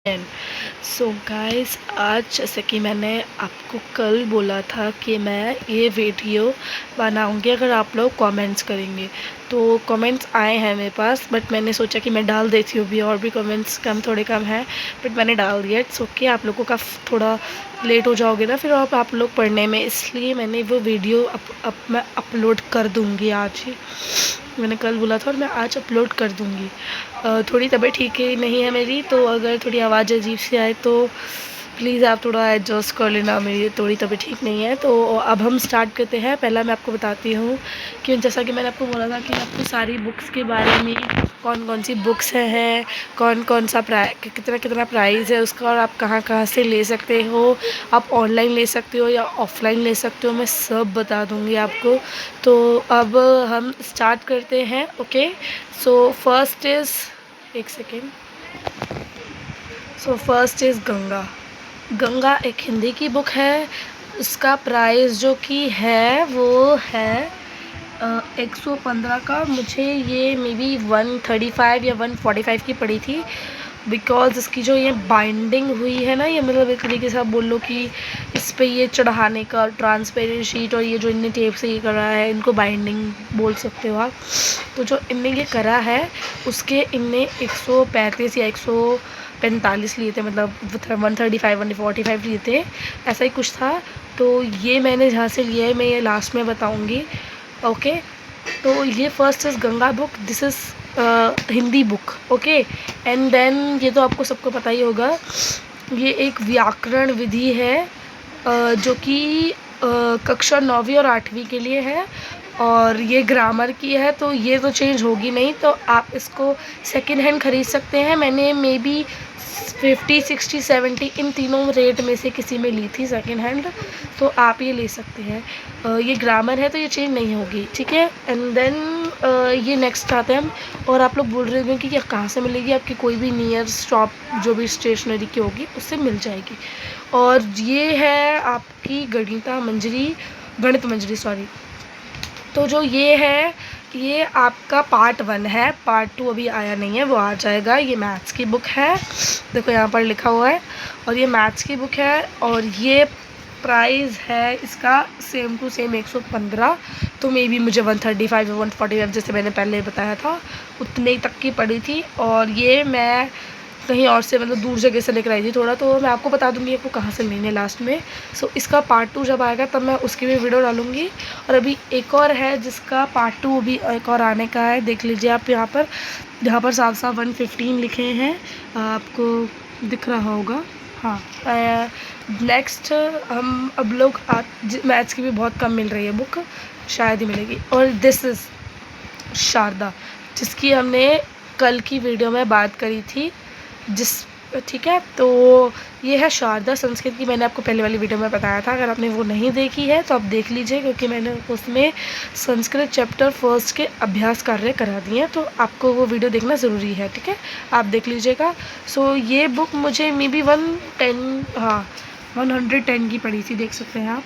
So guys, आज जैसे कि मैंने आपको कल बोला था कि मैं ये वीडियो बनाऊंगी अगर आप लोग कमेंट्स करेंगे। तो कमेंट्स आए हैं मेरे पास, बट मैंने सोचा कि मैं डाल देती हूँ भी, और भी कमेंट्स थोड़े कम हैं, बट मैंने डाल दिया। इट्स ओके, आप लोगों का थोड़ा लेट हो जाओगे ना फिर आप लोग पढ़ने में, इसलिए मैंने वो वीडियो मैं अपलोड कर दूँगी आज ही। मैंने कल बोला था और मैं आज अपलोड कर दूँगी। थोड़ी तबीयत ठीक है नहीं है मेरी, तो अगर थोड़ी आवाज़ अजीब सी आए तो प्लीज़ आप थोड़ा एडजस्ट कर लेना, मेरी थोड़ी तबीयत ठीक नहीं है। तो अब हम स्टार्ट करते हैं। पहला मैं आपको बताती हूँ कि जैसा कि मैंने आपको बोला था कि आपको सारी बुक्स के बारे में, कौन कौन सी बुक्स हैं, कौन कौन सा कितना कितना प्राइस है उसका, और आप कहाँ कहाँ से ले सकते हो, आप ऑनलाइन ले सकते हो या ऑफ़लाइन ले सकते हो, मैं सब बता दूँगी आपको। तो अब हम स्टार्ट करते हैं। ओके, सो फर्स्ट इज़, एक second. So first is Ganga. Ganga एक हिंदी की बुक है। उसका प्राइस जो कि है वो है 115 का। मुझे ये मे बी 135 या 145 की पड़ी थी, बिकॉज़ इसकी जो ये बाइंडिंग हुई है ना, ये मतलब एक तरीके से आप बोल लो कि इस पे ये चढ़ाने का ट्रांसपेरेंट शीट, और ये जो इनने टेप से ये करा है, इनको बाइंडिंग बोल सकते हो आप। तो जो इनने ये करा है उसके इनने 135 या 145 लिए थे, मतलब 135 145 लिए थे, ऐसा ही कुछ था। तो ये मैंने जहाँ से लिया है मैं ये लास्ट में बताऊँगी। ओके, तो ये first is Ganga book, this is Hindi book. Okay, and then ये तो आपको सबको पता ही होगा, ये एक व्याकरण विधि है जो कि कक्षा 9वीं और 8वीं के लिए है, और ये ग्रामर की है, तो ये तो चेंज होगी नहीं। तो आप इसको सेकेंड हैंड ख़रीद सकते हैं। मैंने मे बी 50 60 70 इन तीनों रेट में से किसी में ली थी सेकेंड हैंड, तो आप ये ले सकते हैं। ये ग्रामर है तो ये चेंज नहीं होगी, ठीक है। एंड देन ये नेक्स्ट आते हैं हम। और आप लोग बोल रहे होंगे कि ये कहाँ से मिलेगी, आपकी कोई भी नियर शॉप जो भी स्टेशनरी की होगी उससे मिल जाएगी। और ये है आपकी गणित मंजरी सॉरी। तो जो ये है, ये आपका पार्ट 1 है, पार्ट 2 अभी आया नहीं है, वो आ जाएगा। ये मैथ्स की बुक है, देखो यहाँ पर लिखा हुआ है, और ये मैथ्स की बुक है, और ये प्राइस है इसका सेम टू सेम 115। तो मे बी मुझे 135 या 145 जैसे मैंने पहले बताया था उतने तक की पड़ी थी, और ये मैं कहीं और से मतलब दूर जगह से लेकर आई थी थोड़ा, तो मैं आपको बता दूँगी आपको कहाँ से लेने लास्ट में। सो इसका पार्ट 2 जब आएगा तब मैं उसकी भी वीडियो डालूँगी। और अभी एक और है जिसका पार्ट 2 भी एक और आने का है, देख लीजिए आप यहाँ पर साफ साफ 115 लिखे हैं, आपको दिख रहा होगा। हाँ, नेक्स्ट हम अब लोग मैथ्स की भी बहुत कम मिल रही है बुक, शायद ही मिलेगी। और दिस इज़ शारदा, जिसकी हमने कल की वीडियो में बात करी थी, ठीक है। तो ये है शारदा संस्कृत की, मैंने आपको पहले वाली वीडियो में बताया था, अगर आपने वो नहीं देखी है तो आप देख लीजिए, क्योंकि मैंने उसमें संस्कृत चैप्टर फर्स्ट के अभ्यास कार्य करा दिए हैं, तो आपको वो वीडियो देखना ज़रूरी है, ठीक है, आप देख लीजिएगा। सो ये बुक मुझे मे बी 110 की पड़ी थी, देख सकते हैं आप,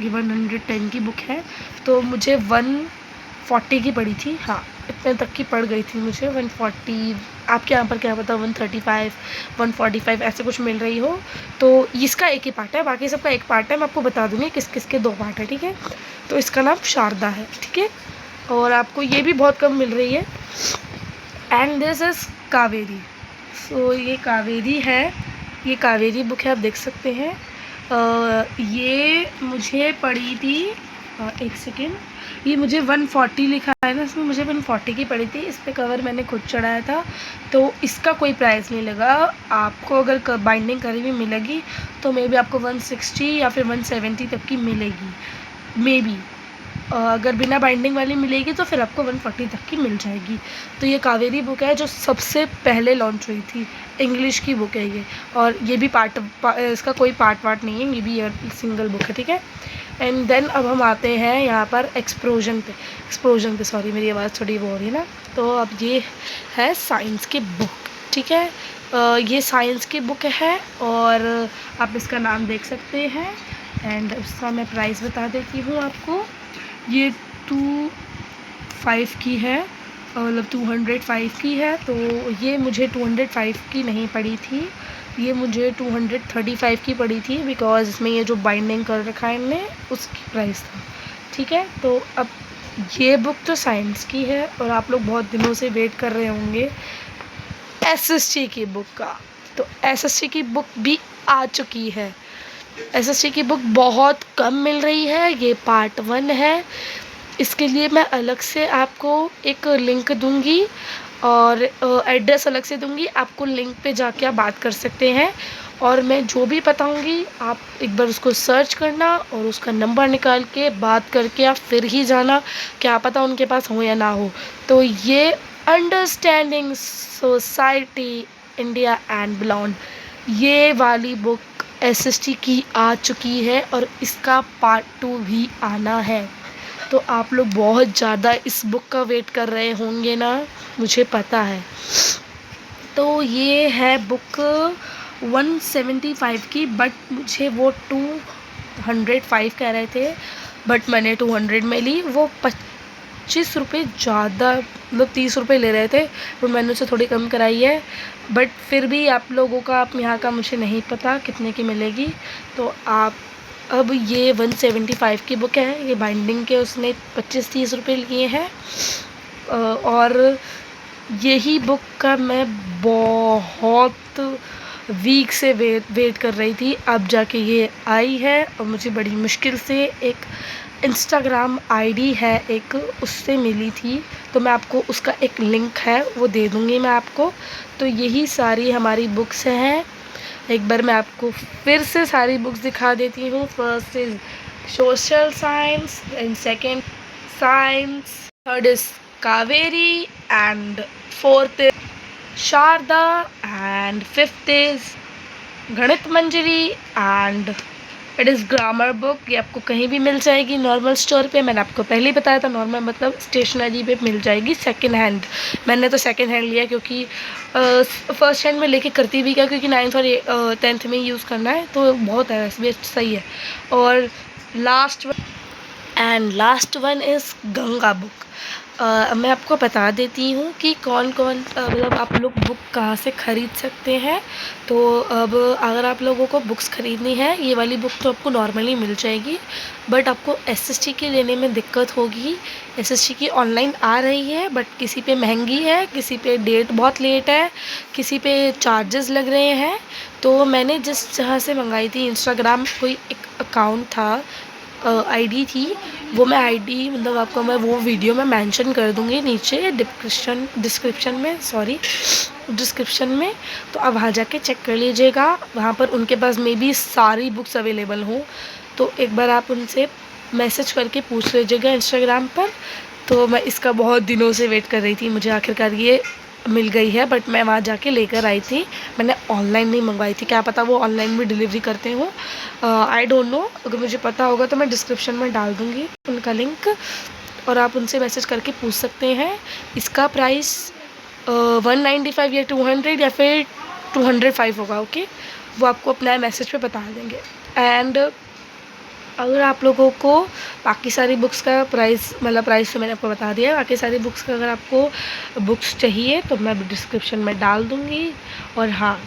ये 110 की बुक है, तो मुझे 140 की पड़ी थी। हाँ, इतने तक की पड़ गई थी मुझे, 140, आपके यहाँ पर क्या पता 135 145 ऐसे कुछ मिल रही हो। तो इसका एक ही पार्ट है, बाकी सबका एक पार्ट है, मैं आपको बता दूँगी किस किस के 2 पार्ट है, ठीक है। तो इसका नाम शारदा है, ठीक है, और आपको ये भी बहुत कम मिल रही है। And this is Kaveri. So ये कावेरी है, ये कावेरी बुक है, आप देख सकते हैं। ये मुझे पड़ी थी, एक सेकेंड, ये मुझे 140 लिखा है ना, इसमें मुझे 140 की पड़ी थी। इस पे कवर मैंने खुद चढ़ाया था, तो इसका कोई प्राइस नहीं लगा आपको। अगर बाइंडिंग करी हुई मिलेगी तो मे बी आपको 160 या फिर 170 तक की मिलेगी, मे बी। अगर बिना बाइंडिंग वाली मिलेगी तो फिर आपको 140 तक की मिल जाएगी। तो ये कावेरी बुक है जो सबसे पहले लॉन्च हुई थी, इंग्लिश की बुक है ये, और ये भी इसका कोई पार्ट वार्ट नहीं है, ये भी सिंगल बुक है, ठीक है। एंड देन अब हम आते हैं यहाँ पर एक्सप्लोजन पे सॉरी, मेरी आवाज़ थोड़ी वो हो रही है ना। तो अब ये है साइंस की बुक, ठीक है। ये साइंस की बुक है, और आप इसका नाम देख सकते हैं। एंड इसका मैं प्राइस बता देती हूँ आपको, ये 25 की है, मतलब 205 की है। तो ये मुझे 205 की नहीं पड़ी थी, ये मुझे 235 की पड़ी थी, बिकॉज़ इसमें ये जो बाइंडिंग कर रखा है इनने उसकी प्राइस था। ठीक है, तो अब ये बुक तो साइंस की है और आप लोग बहुत दिनों से वेट कर रहे होंगे एसएसटी की बुक का। तो एसएसटी की बुक भी आ चुकी है। एसएसटी की बुक बहुत कम मिल रही है, ये पार्ट 1 है। इसके लिए मैं अलग से आपको एक लिंक दूंगी और एड्रेस अलग से दूंगी, आपको लिंक पे जाके आप बात कर सकते हैं। और मैं जो भी बताऊंगी आप एक बार उसको सर्च करना और उसका नंबर निकाल के बात करके आप फिर ही जाना, क्या पता उनके पास हो या ना हो। तो ये understanding society India and beyond, ये वाली बुक एसएसटी की आ चुकी है और इसका पार्ट 2 भी आना है। तो आप लोग बहुत ज़्यादा इस बुक का वेट कर रहे होंगे ना, मुझे पता है। तो ये है बुक 175 की, बट मुझे वो 205 कह रहे थे, बट मैंने 200 में ली। वो 25 रुपये ज़्यादा, मतलब 30 रुपये ले रहे थे, तो मैंने उसे थोड़ी कम कराई है। बट फिर भी आप लोगों का, आप यहाँ का मुझे नहीं पता कितने की मिलेगी। तो आप अब ये 175 की बुक है, ये बाइंडिंग के उसने 25-30 रुपये लिए हैं। और यही बुक का मैं बहुत वीक से वेट कर रही थी, अब जाके ये आई है। और मुझे बड़ी मुश्किल से एक इंस्टाग्राम आईडी है एक, उससे मिली थी। तो मैं आपको उसका एक लिंक है वो दे दूँगी मैं आपको। तो यही सारी हमारी बुक्स हैं। एक बार मैं आपको फिर से सारी बुक्स दिखा देती हूँ। First is social science, and second science, third is Kaveri, and fourth is Sharada, and fifth is Ganit Manjari, and it is grammar book. ये आपको कहीं भी मिल जाएगी नॉर्मल स्टोर पे। मैंने आपको पहले ही बताया था, नॉर्मल मतलब स्टेशनरी पे मिल जाएगी सेकंड हैंड। मैंने तो सेकंड हैंड लिया क्योंकि फर्स्ट हैंड में लेके करती भी क्या, क्योंकि 9th और 10th में यूज़ करना है, तो बहुत है, वैसे भी सही है। और last one is Ganga book. मैं आपको बता देती हूँ कि कौन कौन मतलब आप लोग बुक कहाँ से ख़रीद सकते हैं। तो अब अगर आप लोगों को बुक्स ख़रीदनी है, ये वाली बुक तो आपको नॉर्मली मिल जाएगी, बट आपको एसएसटी की लेने में दिक्कत होगी। एसएसटी की ऑनलाइन आ रही है, बट किसी पे महंगी है, किसी पे डेट बहुत लेट है, किसी पे चार्जेस लग रहे हैं। तो मैंने जिस जहाँ से मंगाई थी, इंस्टाग्राम कोई एक अकाउंट था, आईडी थी, वो मैं आईडी मतलब आपको मैं वो वीडियो में मेंशन कर दूँगी नीचे डिस्क्रिप्शन में। तो आप वहाँ जाके चेक कर लीजिएगा, वहाँ पर उनके पास मे बी सारी बुक्स अवेलेबल हों। तो एक बार आप उनसे मैसेज करके पूछ लीजिएगा इंस्टाग्राम पर। तो मैं इसका बहुत दिनों से वेट कर रही थी, मुझे आखिरकार ये मिल गई है, बट मैं वहाँ जाके लेकर आई थी। मैंने ऑनलाइन नहीं मंगवाई थी, क्या पता वो ऑनलाइन भी डिलीवरी करते हो, आई डोंट नो। अगर मुझे पता होगा तो मैं डिस्क्रिप्शन में डाल दूँगी उनका लिंक, और आप उनसे मैसेज करके पूछ सकते हैं। इसका प्राइस 195 या 200 या फिर 205 होगा। ओके, वो आपको अपना मैसेज पे बता देंगे। एंड अगर आप लोगों को बाकी सारी बुक्स का प्राइस, मतलब प्राइस तो मैंने आपको बता दिया है, बाकी सारी बुक्स का अगर आपको बुक्स चाहिए तो मैं डिस्क्रिप्शन में डाल दूँगी। और हाँ,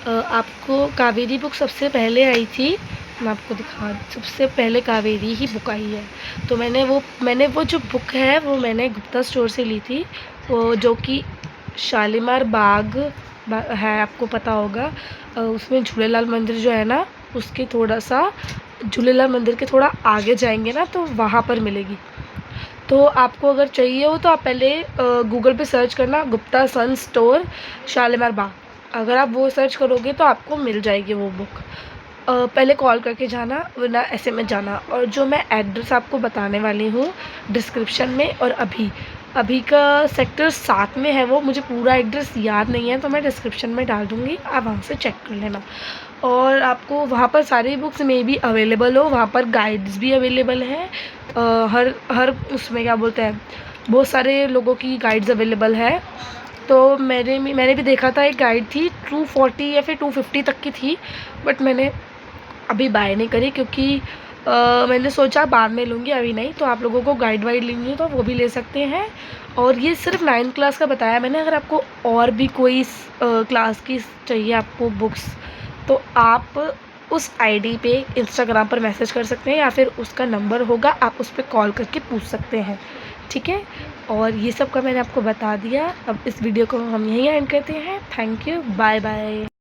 आपको कावेरी बुक सबसे पहले आई थी, मैं आपको सबसे पहले कावेरी ही बुक आई है। तो मैंने वो जो बुक है वो मैंने गुप्ता स्टोर से ली थी, वो जो कि शालीमार बाग है, आपको पता होगा। उसमें झूलेलाल मंदिर जो है ना, उसके थोड़ा सा झूलेलाल मंदिर के थोड़ा आगे जाएंगे ना, तो वहाँ पर मिलेगी। तो आपको अगर चाहिए हो तो आप पहले गूगल पे सर्च करना गुप्ता सन स्टोर शालीमार बाग। अगर आप वो सर्च करोगे तो आपको मिल जाएगी वो बुक। पहले कॉल करके जाना, वरना ऐसे में जाना। और जो मैं एड्रेस आपको बताने वाली हूँ डिस्क्रिप्शन में, और अभी का सेक्टर 7 में है वो, मुझे पूरा एड्रेस याद नहीं है, तो मैं डिस्क्रिप्शन में डाल दूँगी, आप वहाँ से चेक कर लेना। और आपको वहाँ पर सारी बुक्स में भी अवेलेबल हो, वहाँ पर गाइड्स भी अवेलेबल हैं। हर उसमें क्या बोलते हैं, बहुत सारे लोगों की गाइड्स अवेलेबल है। तो मैंने भी देखा था, एक गाइड थी 240 या फिर 250 तक की थी, बट मैंने अभी बाय नहीं करी, क्योंकि मैंने सोचा बाद में लूँगी, अभी नहीं। तो आप लोगों को गाइड वाइड लेनी हो तो वो भी ले सकते हैं। और ये सिर्फ 9th क्लास का बताया मैंने। अगर आपको और भी कोई क्लास की चाहिए आपको बुक्स, तो आप उस आईडी पे इंस्टाग्राम पर मैसेज कर सकते हैं, या फिर उसका नंबर होगा, आप उस पर कॉल करके पूछ सकते हैं, ठीक है। और ये सब का मैंने आपको बता दिया। अब इस वीडियो को हम यहीं एंड करते हैं। Thank you, bye bye.